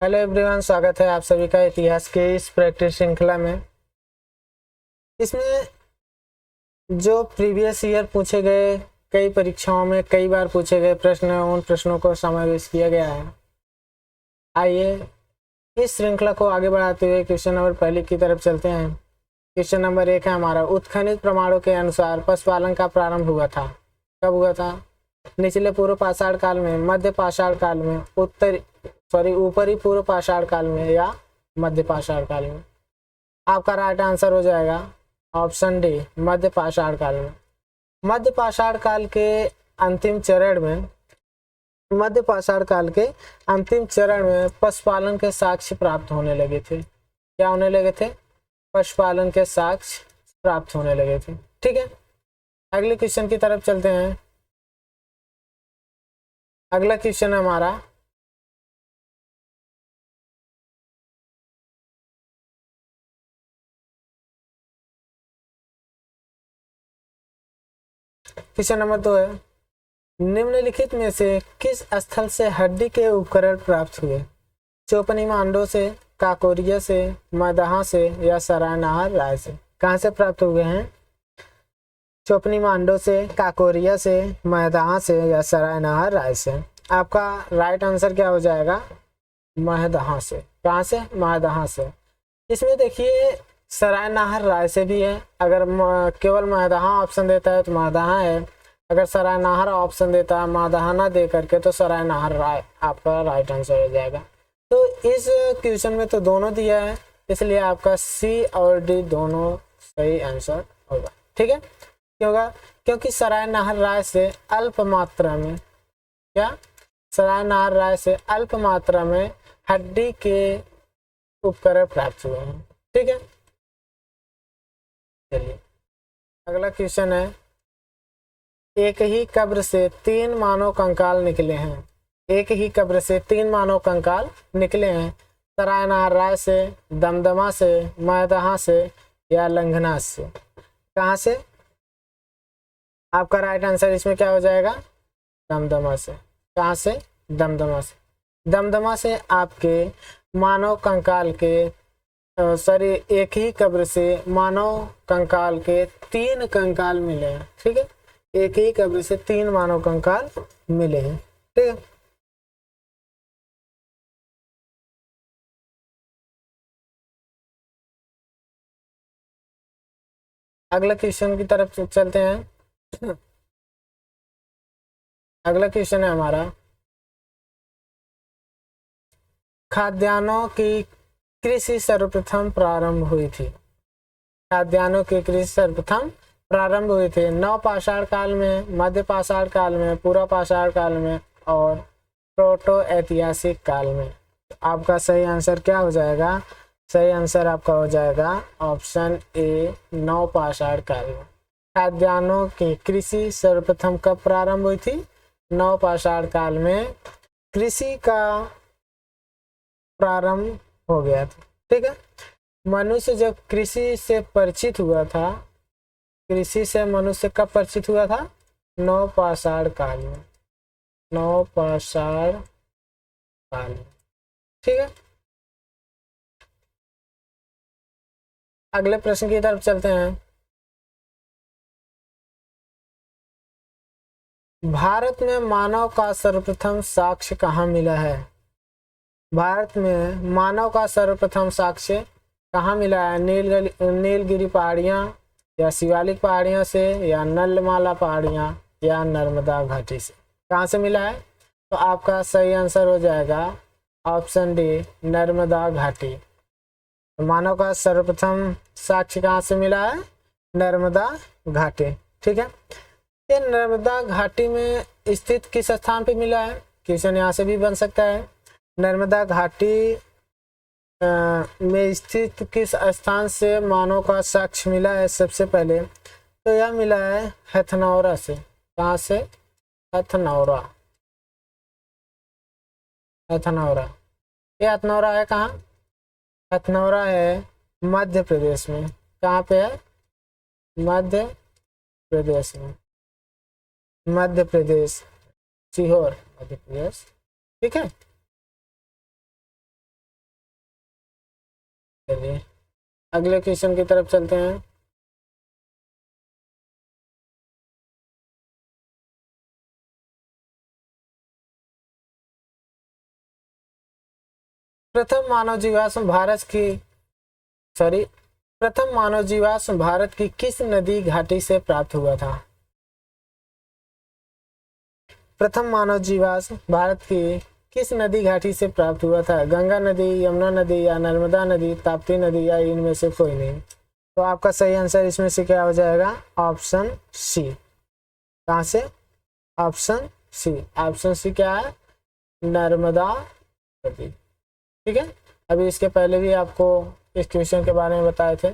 Hello everyone, स्वागत है आप सभी का इतिहास के इस प्रैक्टिस श्रृंखला में। इसमें जो प्रीवियस ईयर पूछे गए, कई परीक्षाओं में कई बार पूछे गए प्रश्न, उन प्रश्नों को समावेश किया गया है। आइए इस श्रृंखला को आगे बढ़ाते हुए क्वेश्चन नंबर पहले की तरफ चलते हैं। क्वेश्चन नंबर 1 है हमारा, उत्खनित प्रमाणों के अनुसार पशुपालन का प्रारंभ हुआ था। कब हुआ था? निचले पूर्व पाषाण काल में, मध्य पाषाण काल में, ऊपरी पूर्व पाषाण काल में या मध्य पाषाण काल में। आपका राइट आंसर हो जाएगा ऑप्शन डी, मध्य पाषाण काल में। मध्य पाषाण काल के अंतिम चरण में मध्य पाषाण काल के अंतिम चरण में पशुपालन के साक्ष्य प्राप्त होने लगे थे। क्या होने लगे थे? पशुपालन के साक्ष्य प्राप्त होने लगे थे। ठीक है, अगले क्वेश्चन की तरफ चलते हैं। अगला क्वेश्चन है हमारा, क्वेश्चन नंबर 2 है, निम्नलिखित में से किस स्थल से हड्डी के उपकरण प्राप्त हुए? चोपनी मांडो से, काकोरिया से, मदहा से या सरायनाहर राय से? कहाँ से प्राप्त हुए हैं? चोपनी मांडो से, काकोरिया से, महदहा से या सरायनाहर राय से? आपका राइट आंसर क्या हो जाएगा? महदहा से। कहाँ से? महदहा से। इसमें देखिए सरायनाहर राय से भी है। अगर केवल महदहा ऑप्शन देता है तो महदहा है, अगर सरायनाहर ऑप्शन देता है महदहा ना दे करके तो सरायनाहर राय आपका राइट आंसर हो जाएगा। तो इस क्वेश्चन में तो दोनों दिया है, इसलिए आपका सी और डी दोनों सही आंसर होगा। ठीक है, क्यों होगा? क्योंकि सरायनाहर राय से अल्प मात्रा में, क्या सरायनाहर राय से अल्प मात्रा में हड्डी के उपकरण प्राप्त हुए हैं। ठीक है, चलिए अगला क्वेश्चन है, एक ही कब्र से 3 मानव कंकाल निकले हैं। एक ही कब्र से 3 मानव कंकाल निकले हैं। सरायनाहर राय से, दमदमा से, महदहा से या लंघना से? कहाँ से? आपका राइट आंसर इसमें क्या हो जाएगा? दमदमा से। कहाँ से? दमदमा से। दमदमा से आपके मानव कंकाल के सॉरी एक ही कब्र से मानव कंकाल के 3 कंकाल मिले हैं। ठीक है, एक ही कब्र से 3 मानव कंकाल मिले हैं। ठीक है, अगला क्वेश्चन की तरफ चलते हैं। अगला क्वेश्चन है हमारा, खाद्यान्नों की कृषि सर्वप्रथम प्रारंभ हुई थी। खाद्यान्नों की कृषि सर्वप्रथम प्रारंभ हुई थी नव पाषाण काल में, मध्य पाषाण काल में, पूर्व पाषाण काल में और प्रोटो ऐतिहासिक काल में। आपका सही आंसर क्या हो जाएगा? सही आंसर आपका हो जाएगा ऑप्शन ए, नव पाषाण काल में। खाद्यान्नों की कृषि सर्वप्रथम कब प्रारंभ हुई थी? नव पाषाण काल में कृषि का प्रारंभ हो गया था। ठीक है, मनुष्य जब कृषि से परिचित हुआ था, कृषि से मनुष्य कब परिचित हुआ था? नव पाषाण काल में। नव पाषाण काल में। ठीक है, अगले प्रश्न की तरफ चलते हैं। भारत में मानव का सर्वप्रथम साक्ष्य कहाँ मिला है? भारत में मानव का सर्वप्रथम साक्ष्य कहाँ मिला है? नीलगिरी पहाड़ियाँ या शिवालिक पहाड़ियाँ से या नलमाला पहाड़ियाँ या नर्मदा घाटी से? कहाँ से मिला है? तो आपका सही आंसर हो जाएगा ऑप्शन डी, नर्मदा घाटी। मानव का सर्वप्रथम साक्ष्य कहाँ से मिला है? नर्मदा घाटी। ठीक है, ये नर्मदा घाटी में स्थित किस स्थान पे मिला है? क्वेश्चन यहाँ से भी बन सकता है। नर्मदा घाटी में स्थित किस स्थान से मानव का साक्ष्य मिला है? सबसे पहले तो यह मिला है हथनौरा से। कहाँ से? हथनौरा। हथनौरा, ये हथनौरा है कहाँ? हथनौरा है मध्य प्रदेश में। कहाँ पे है? मध्य प्रदेश में। मध्य प्रदेश, सीहोर, मध्य प्रदेश। ठीक है, अगले क्वेश्चन की तरफ चलते हैं। प्रथम मानव जीवाश्म भारत की सॉरी प्रथम मानव जीवाश्म भारत की किस नदी घाटी से प्राप्त हुआ था? प्रथम मानव जीवाश्म भारत की किस नदी घाटी से प्राप्त हुआ था? गंगा नदी, यमुना नदी या नर्मदा नदी, ताप्ती नदी या इनमें से कोई नहीं? तो आपका सही आंसर इसमें से क्या हो जाएगा? Option C. कहाँ से? Option C. ऑप्शन सी क्या है? नर्मदा नदी। ठीक है, अभी इसके पहले भी आपको इस क्वेश्चन के बारे में बताए थे।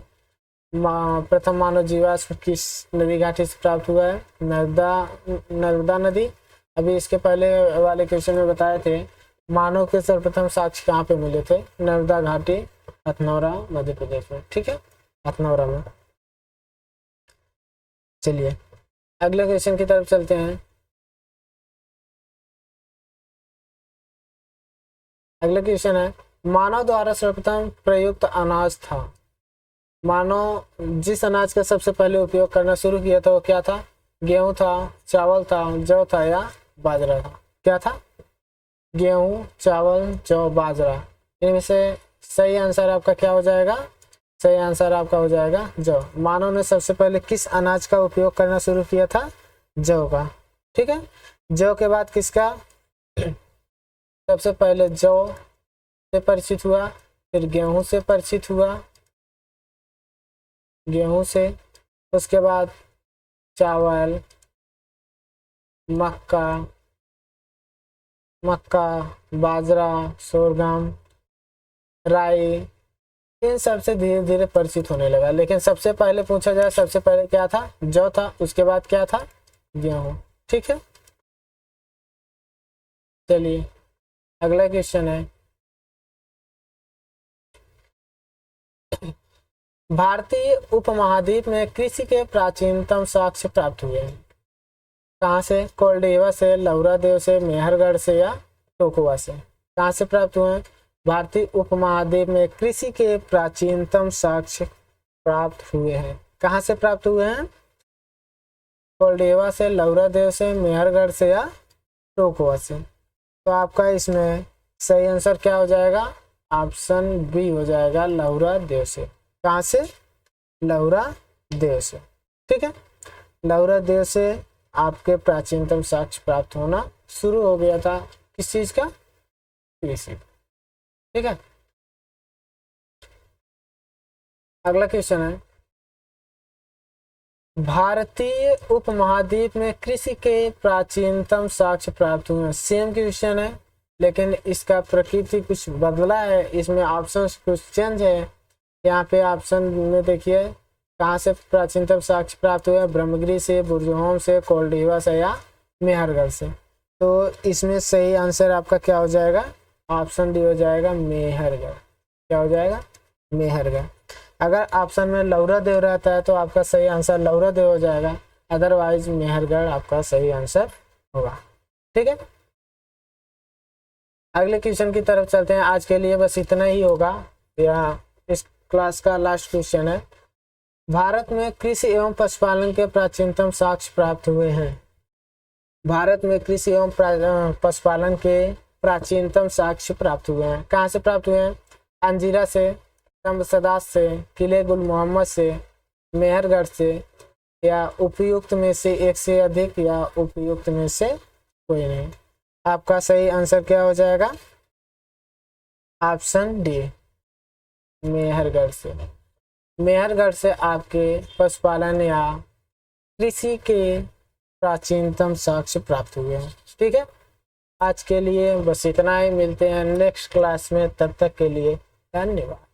प्रथम मानव जीवाश्म किस नदी घाटी से प्राप्त हुआ है? नर्मदा नदी। अभी इसके पहले वाले क्वेश्चन में बताए थे मानव के सर्वप्रथम साक्ष्य कहाँ पे मिले थे? नर्मदा घाटी, हथनौरा, मध्य प्रदेश में। ठीक है, हथनौरा में। चलिए अगले क्वेश्चन की तरफ चलते हैं। अगला क्वेश्चन है, मानव द्वारा सर्वप्रथम प्रयुक्त अनाज था। मानव जिस अनाज का सबसे पहले उपयोग करना शुरू किया था वो क्या था? गेहूं था, चावल था, जौ था या बाजरा था? क्या था? गेहूं, चावल, जौ, बाजरा। इनमें से सही आंसर आपका क्या हो जाएगा? सही आंसर आपका हो जाएगा जौ। मानव ने सबसे पहले किस अनाज का उपयोग करना शुरू किया था? जौ का। ठीक है, जौ के बाद किसका? सबसे पहले जौ से परिचित हुआ, फिर गेहूं से परिचित हुआ, गेहूं से, उसके बाद चावल, मक्का, बाजरा, सोरगम, राई, इन सब से धीरे धीरे परिचित होने लगा। लेकिन सबसे पहले पूछा जाए, सबसे पहले क्या था? जौ था, उसके बाद क्या था? गेहूं। ठीक है, चलिए अगला क्वेश्चन है, भारतीय उपमहाद्वीप में कृषि के प्राचीनतम साक्ष्य प्राप्त हुए हैं। कहाँ से? कोल्डिवा से, लौरादेव से, मेहरगढ़ से या टोकुआ से? कहाँ से प्राप्त हुए हैं? भारतीय उपमहाद्वीप में कृषि के प्राचीनतम साक्ष्य प्राप्त हुए हैं। कहाँ से प्राप्त हुए हैं? कोल्डिवा से, लौरादेव से, मेहरगढ़ से या टोकुआ से? तो आपका इसमें सही आंसर क्या हो जाएगा? ऑप्शन बी हो जाएगा, लौरादेव से। कहाँ से? लौरादेव से। ठीक है, लौरादेव से आपके प्राचीनतम साक्ष्य प्राप्त होना शुरू हो गया था। किस चीज का? कृषि। ठीक है, अगला क्वेश्चन है, भारतीय उपमहाद्वीप में कृषि के प्राचीनतम साक्ष्य प्राप्त हुए। सेम क्वेश्चन है लेकिन इसका प्रकृति कुछ बदला है, इसमें ऑप्शन कुछ चेंज है। यहाँ पे ऑप्शन में देखिए कहाँ से प्राचीनतम साक्ष्य प्राप्त हुए? ब्रह्मगिरी से, बुर्जहोम से, कोल्डिवा से या मेहरगढ़ से? तो इसमें सही आंसर आपका क्या हो जाएगा? ऑप्शन डी हो जाएगा, मेहरगढ़। क्या हो जाएगा? मेहरगढ़। अगर ऑप्शन में लौरादेव रहता है तो आपका सही आंसर लौरादेव हो जाएगा, अदरवाइज मेहरगढ़ आपका सही आंसर होगा। ठीक है, अगले क्वेश्चन की तरफ चलते हैं। आज के लिए बस इतना ही होगा, यह इस क्लास का लास्ट क्वेश्चन है। भारत में कृषि एवं पशुपालन के प्राचीनतम साक्ष्य प्राप्त हुए हैं। भारत में कृषि एवं पशुपालन के प्राचीनतम साक्ष्य प्राप्त हुए हैं। कहाँ से प्राप्त हुए हैं? अंजीरा से, तमसदास से, किले गुल मोहम्मद से, मेहरगढ़ से या उपयुक्त में से एक से अधिक या उपयुक्त में से कोई नहीं? आपका सही आंसर क्या हो जाएगा? ऑप्शन डी, मेहरगढ़ से। मेहरगढ़ से आपके पशुपालन या कृषि के प्राचीनतम साक्ष्य प्राप्त हुए हैं। ठीक है, आज के लिए बस इतना ही। मिलते हैं नेक्स्ट क्लास में, तब तक के लिए धन्यवाद।